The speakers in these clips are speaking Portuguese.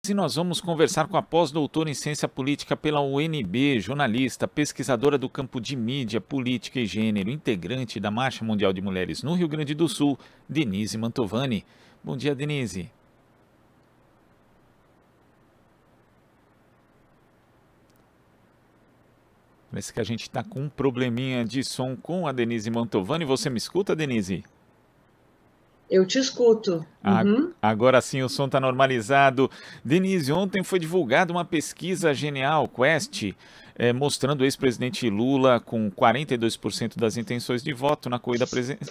E nós vamos conversar com a pós-doutora em Ciência Política pela UNB, jornalista, pesquisadora do campo de mídia, política e gênero, integrante da Marcha Mundial de Mulheres no Rio Grande do Sul, Denise Mantovani. Bom dia, Denise. Parece que a gente está com um probleminha de som com a Denise Mantovani. Você me escuta, Denise? Eu te escuto. Uhum. Agora sim o som está normalizado. Denise, ontem foi divulgada uma pesquisa genial, Quest, mostrando o ex-presidente Lula com 42% das intenções de voto na corrida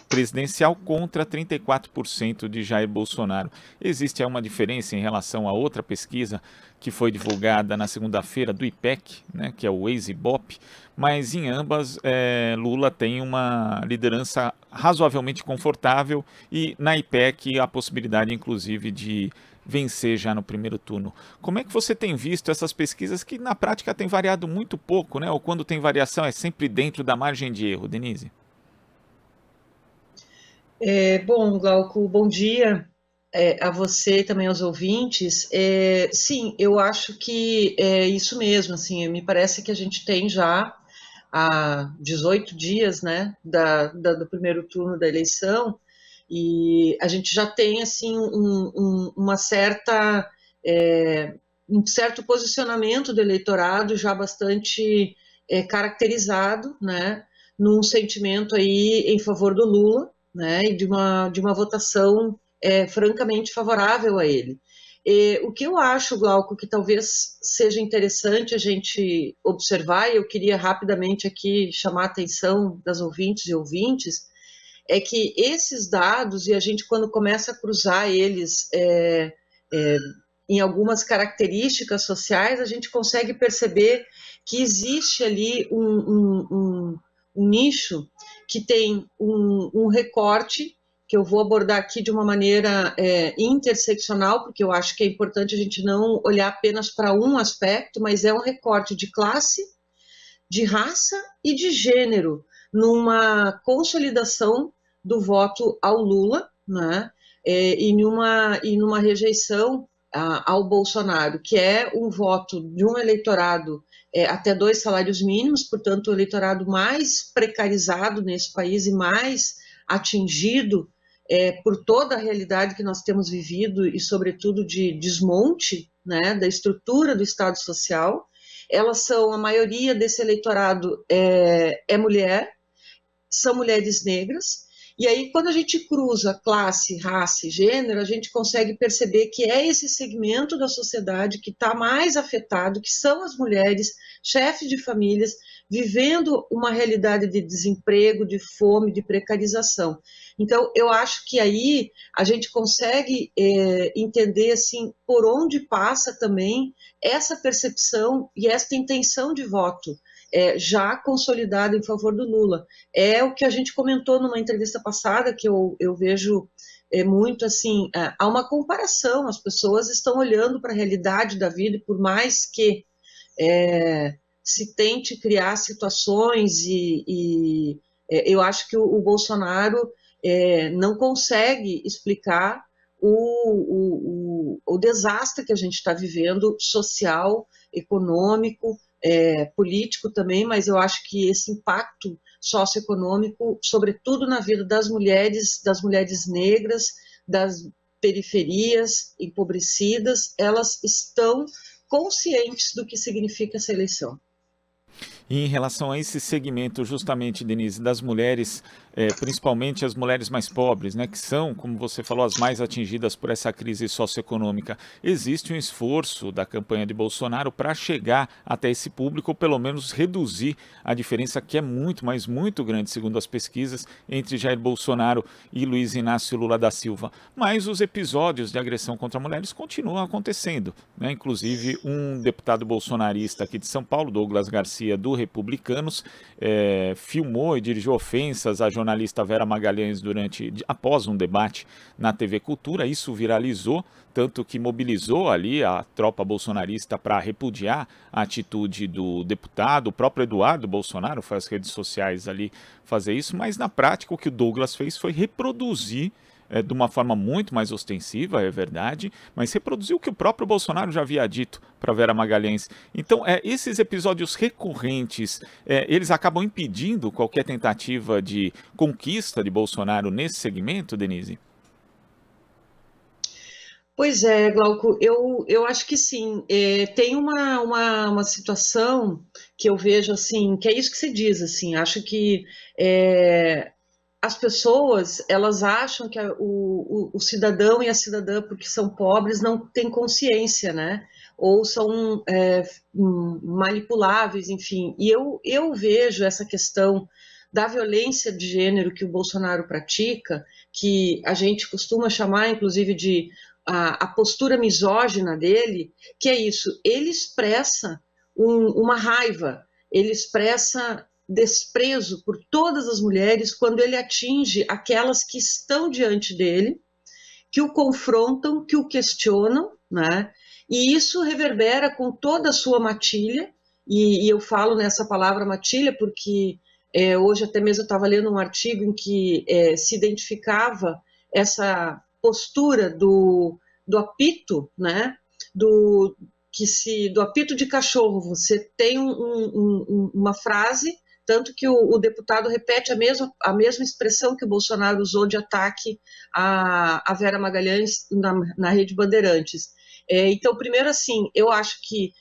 presidencial contra 34% de Jair Bolsonaro. Existe uma diferença em relação a outra pesquisa que foi divulgada na segunda-feira do IPEC, né, que é o Ex-Ibope, mas em ambas Lula tem uma liderança razoavelmente confortável e na IPEC a possibilidade inclusive de vencer já no primeiro turno. Como é que você tem visto essas pesquisas que na prática têm variado muito pouco, né? Ou quando tem variação é sempre dentro da margem de erro, Denise? Bom, Glauco, bom dia a você e também aos ouvintes. Sim, eu acho que é isso mesmo. Assim, me parece que a gente tem já há 18 dias, né, do primeiro turno da eleição, e a gente já tem assim uma certa um certo posicionamento do eleitorado já bastante caracterizado, né, num sentimento aí em favor do Lula, né, e de uma votação francamente favorável a ele. O que eu acho, Glauco, que talvez seja interessante a gente observar, e eu queria rapidamente aqui chamar a atenção das ouvintes e ouvintes, é que esses dados, e a gente quando começa a cruzar eles em algumas características sociais, a gente consegue perceber que existe ali um nicho que tem um recorte, que eu vou abordar aqui de uma maneira interseccional, porque eu acho que é importante a gente não olhar apenas para um aspecto, mas é um recorte de classe, de raça e de gênero, numa consolidação do voto ao Lula, né, e numa rejeição ao Bolsonaro, que é um voto de um eleitorado até 2 salários mínimos, portanto, o eleitorado mais precarizado nesse país e mais atingido por toda a realidade que nós temos vivido e, sobretudo, de desmonte, né, da estrutura do Estado Social. Elas são, a maioria desse eleitorado é mulher, são mulheres negras, e aí quando a gente cruza classe, raça e gênero, a gente consegue perceber que é esse segmento da sociedade que está mais afetado, que são as mulheres, chefes de famílias, vivendo uma realidade de desemprego, de fome, de precarização. Então, eu acho que aí a gente consegue entender assim, por onde passa também essa percepção e essa intenção de voto já consolidada em favor do Lula. É o que a gente comentou numa entrevista passada, que eu vejo muito assim, há uma comparação, as pessoas estão olhando para a realidade da vida, e por mais que se tente criar situações eu acho que o Bolsonaro não consegue explicar o desastre que a gente está vivendo, social, econômico, político também, mas eu acho que esse impacto socioeconômico, sobretudo na vida das mulheres negras, das periferias empobrecidas, elas estão conscientes do que significa essa eleição. E em relação a esse segmento, justamente, Denise, das mulheres, principalmente as mulheres mais pobres, né, que são, como você falou, as mais atingidas por essa crise socioeconômica, existe um esforço da campanha de Bolsonaro para chegar até esse público, ou pelo menos reduzir a diferença que é muito, mas muito grande, segundo as pesquisas, entre Jair Bolsonaro e Luiz Inácio Lula da Silva. Mas os episódios de agressão contra mulheres continuam acontecendo, né? Inclusive, um deputado bolsonarista aqui de São Paulo, Douglas Garcia, do Republicanos, filmou e dirigiu ofensas à jornalista Vera Magalhães após um debate na TV Cultura. Isso viralizou, tanto que mobilizou ali a tropa bolsonarista para repudiar a atitude do deputado. O próprio Eduardo Bolsonaro foi às redes sociais ali fazer isso, mas na prática o que o Douglas fez foi reproduzir de uma forma muito mais ostensiva, é verdade, mas reproduziu o que o próprio Bolsonaro já havia dito para Vera Magalhães. Então, esses episódios recorrentes, eles acabam impedindo qualquer tentativa de conquista de Bolsonaro nesse segmento, Denise? Pois é, Glauco, eu acho que sim. Tem uma situação que eu vejo assim, que é isso que você diz, assim, acho que as pessoas, elas acham que o cidadão e a cidadã, porque são pobres, não têm consciência, né? Ou são manipuláveis, enfim. E eu vejo essa questão da violência de gênero que o Bolsonaro pratica, que a gente costuma chamar, inclusive, de a postura misógina dele, que é isso, ele expressa uma raiva, ele expressa desprezo por todas as mulheres quando ele atinge aquelas que estão diante dele, que o confrontam, que o questionam, né? E isso reverbera com toda a sua matilha, e eu falo nessa palavra matilha porque hoje até mesmo eu estava lendo um artigo em que se identificava essa postura do apito, né? Do apito de cachorro. Você tem uma frase, tanto que o deputado repete a mesma expressão que o Bolsonaro usou de ataque a Vera Magalhães na Rede Bandeirantes. Então, primeiro, assim, eu acho que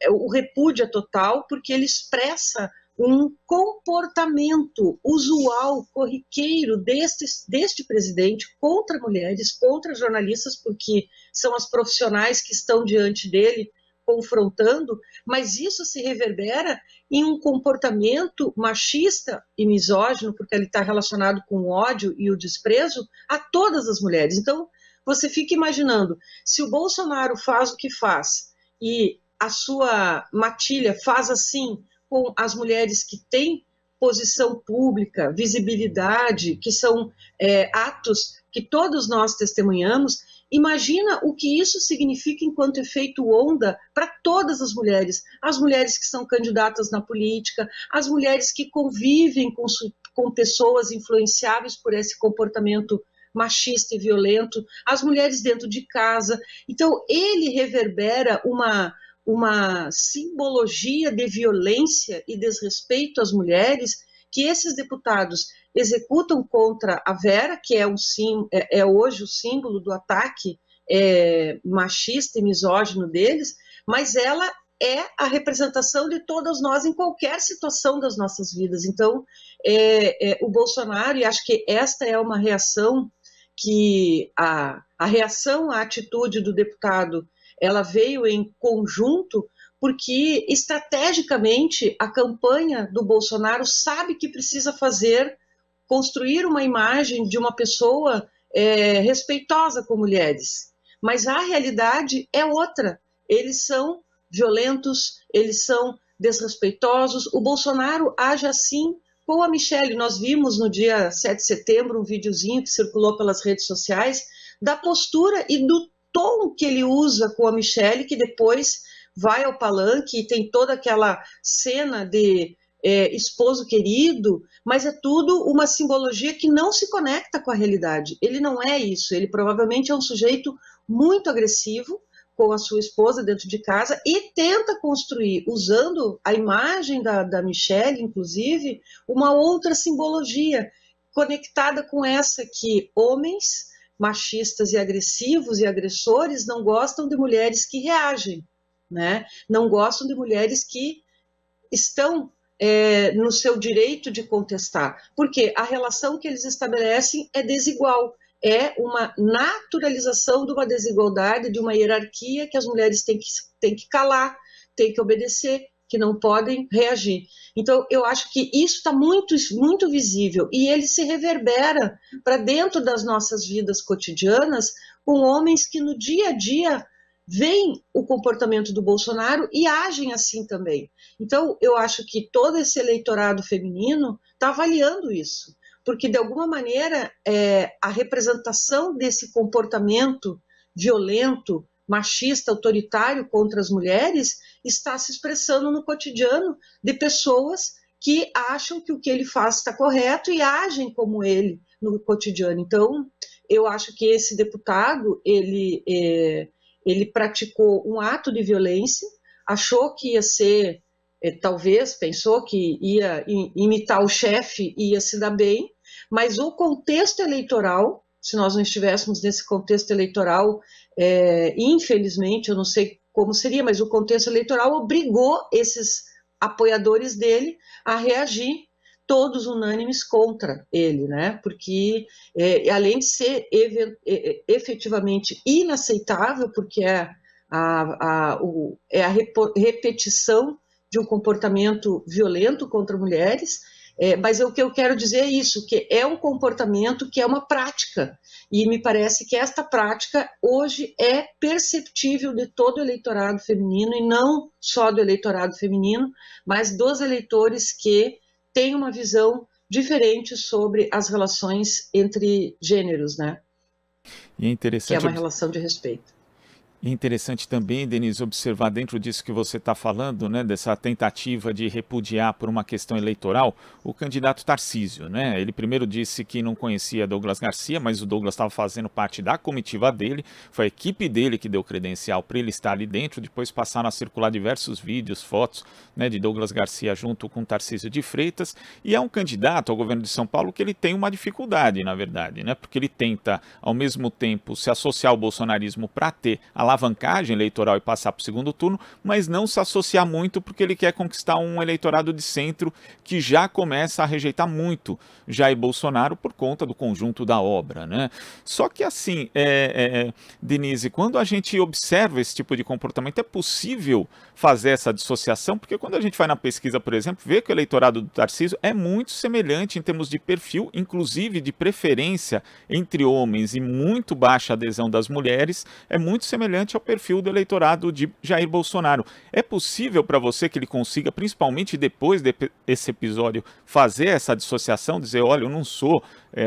o repúdio é total, porque ele expressa um comportamento usual, corriqueiro deste presidente contra mulheres, contra jornalistas, porque são as profissionais que estão diante dele confrontando, mas isso se reverbera em um comportamento machista e misógino, porque ele está relacionado com o ódio e o desprezo a todas as mulheres. Então, você fica imaginando, se o Bolsonaro faz o que faz e a sua matilha faz assim com as mulheres que têm posição pública, visibilidade, que são atos que todos nós testemunhamos, imagina o que isso significa enquanto efeito onda para todas as mulheres que são candidatas na política, as mulheres que convivem com pessoas influenciáveis por esse comportamento machista e violento, as mulheres dentro de casa. Então, ele reverbera uma simbologia de violência e desrespeito às mulheres que esses deputados executam contra a Vera, que é hoje o símbolo do ataque machista e misógino deles, mas ela é a representação de todas nós em qualquer situação das nossas vidas. Então, o Bolsonaro, e acho que esta é uma reação que a reação à atitude do deputado ela veio em conjunto porque, estrategicamente, a campanha do Bolsonaro sabe que precisa construir uma imagem de uma pessoa respeitosa com mulheres. Mas a realidade é outra. Eles são violentos, eles são desrespeitosos. O Bolsonaro age assim com a Michelle. Nós vimos no dia 7 de setembro um videozinho que circulou pelas redes sociais da postura e do tom que ele usa com a Michelle, que depois vai ao palanque e tem toda aquela cena de esposo querido, mas é tudo uma simbologia que não se conecta com a realidade. Ele não é isso, ele provavelmente é um sujeito muito agressivo com a sua esposa dentro de casa e tenta construir, usando a imagem da Michelle, inclusive, uma outra simbologia conectada com essa que homens machistas e agressivos e agressores não gostam de mulheres que reagem, né? Não gostam de mulheres que estão no seu direito de contestar, porque a relação que eles estabelecem é desigual, é uma naturalização de uma desigualdade, de uma hierarquia que as mulheres têm que calar, têm que obedecer, que não podem reagir. Então, eu acho que isso está muito, muito visível e ele se reverbera para dentro das nossas vidas cotidianas com homens que no dia a dia veem o comportamento do Bolsonaro e agem assim também. Então, eu acho que todo esse eleitorado feminino está avaliando isso, porque de alguma maneira a representação desse comportamento violento, machista, autoritário contra as mulheres está se expressando no cotidiano de pessoas que acham que o que ele faz está correto e agem como ele no cotidiano. Então, eu acho que esse deputado, ele praticou um ato de violência, achou que ia ser, talvez pensou que ia imitar o chefe e ia se dar bem, mas o contexto eleitoral, se nós não estivéssemos nesse contexto eleitoral, infelizmente, eu não sei como seria, mas o contexto eleitoral obrigou esses apoiadores dele a reagir, todos unânimes contra ele, né? Porque além de ser efetivamente inaceitável, porque é a repetição de um comportamento violento contra mulheres, mas o que eu quero dizer é isso, que é um comportamento que é uma prática, e me parece que esta prática hoje é perceptível de todo o eleitorado feminino, e não só do eleitorado feminino, mas dos eleitores que têm uma visão diferente sobre as relações entre gêneros, né? E é interessante, que é uma relação de respeito. É interessante também, Denise, observar dentro disso que você está falando, né, dessa tentativa de repudiar por uma questão eleitoral, o candidato Tarcísio, né? Ele primeiro disse que não conhecia Douglas Garcia, mas o Douglas estava fazendo parte da comitiva dele, foi a equipe dele que deu credencial para ele estar ali dentro, depois passaram a circular diversos vídeos, fotos, né, de Douglas Garcia junto com Tarcísio de Freitas, e é um candidato ao governo de São Paulo que ele tem uma dificuldade, na verdade, né? Porque ele tenta, ao mesmo tempo, se associar ao bolsonarismo para ter alavancagem eleitoral e passar para o segundo turno, mas não se associar muito porque ele quer conquistar um eleitorado de centro que já começa a rejeitar muito Jair Bolsonaro por conta do conjunto da obra, né? Só que assim, Denise, quando a gente observa esse tipo de comportamento, é possível fazer essa dissociação, porque quando a gente vai na pesquisa, por exemplo, vê que o eleitorado do Tarcísio é muito semelhante em termos de perfil, inclusive de preferência entre homens e muito baixa adesão das mulheres, é muito semelhante ao perfil do eleitorado de Jair Bolsonaro. É possível para você que ele consiga, principalmente depois desse episódio, fazer essa dissociação, dizer, olha, eu não sou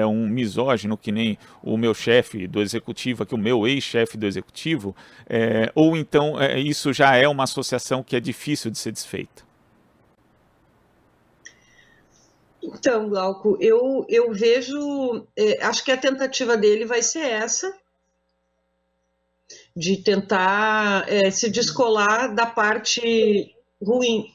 um misógino que nem o meu chefe do executivo, aqui o meu ex-chefe do executivo, ou então isso já é uma associação que é difícil de ser desfeita? Então, Glauco, eu vejo, acho que a tentativa dele vai ser essa, de tentar se descolar da parte ruim.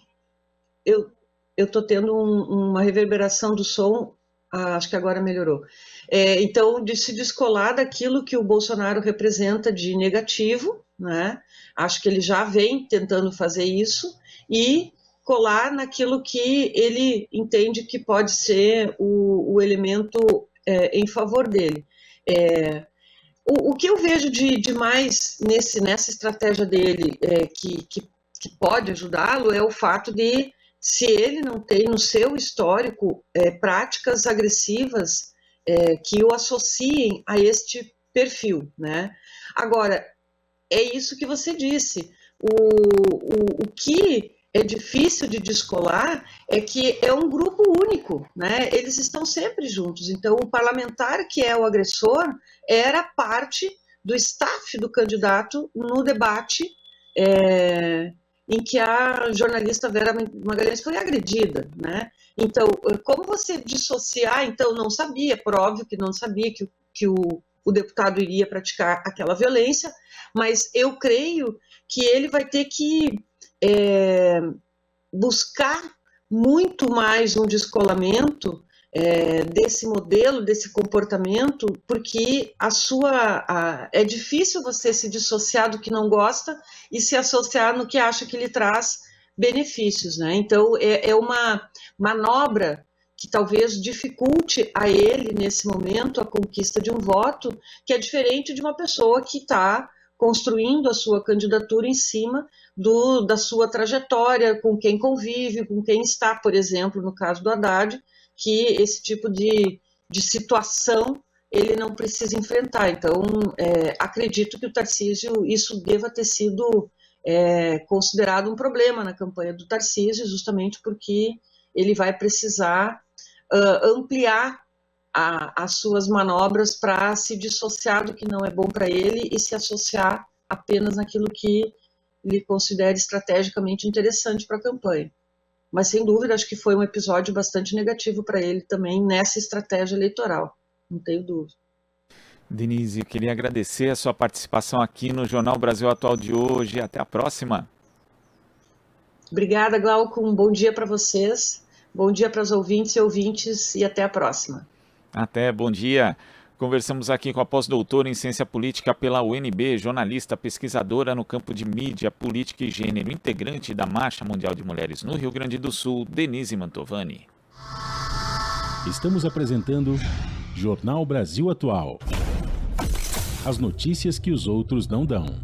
Eu estou tendo uma reverberação do som, acho que agora melhorou. Então, de se descolar daquilo que o Bolsonaro representa de negativo, né? Acho que ele já vem tentando fazer isso, e colar naquilo que ele entende que pode ser o elemento em favor dele. O que eu vejo de mais nessa estratégia dele que pode ajudá-lo é o fato de, se ele não tem no seu histórico práticas agressivas que o associem a este perfil, né? Agora, é isso que você disse. O que é difícil de descolar é que é um grupo único, né? Eles estão sempre juntos. Então, o parlamentar que é o agressor era parte do staff do candidato no debate em que a jornalista Vera Magalhães foi agredida, né? Então, como você dissociar? Então, não sabia, por óbvio que não sabia que o deputado iria praticar aquela violência, mas eu creio que ele vai ter que buscar muito mais um descolamento desse modelo, desse comportamento, porque é difícil você se dissociar do que não gosta e se associar no que acha que lhe traz benefícios, né? Então, é uma manobra que talvez dificulte a ele, nesse momento, a conquista de um voto, que é diferente de uma pessoa que está construindo a sua candidatura em cima da sua trajetória, com quem convive, com quem está, por exemplo, no caso do Haddad, que esse tipo de situação ele não precisa enfrentar. Então, acredito que o Tarcísio, isso deva ter sido considerado um problema na campanha do Tarcísio, justamente porque ele vai precisar ampliar as suas manobras para se dissociar do que não é bom para ele e se associar apenas naquilo que ele considera estrategicamente interessante para a campanha. Mas, sem dúvida, acho que foi um episódio bastante negativo para ele também nessa estratégia eleitoral, não tenho dúvida. Denise, eu queria agradecer a sua participação aqui no Jornal Brasil Atual de hoje. Até a próxima. Obrigada, Glauco. Um bom dia para vocês. Bom dia para os ouvintes e ouvintes e até a próxima. Até, bom dia. Conversamos aqui com a pós-doutora em Ciência Política pela UNB, jornalista, pesquisadora no campo de mídia, política e gênero, integrante da Marcha Mundial de Mulheres no Rio Grande do Sul, Denise Mantovani. Estamos apresentando Jornal Brasil Atual. As notícias que os outros não dão.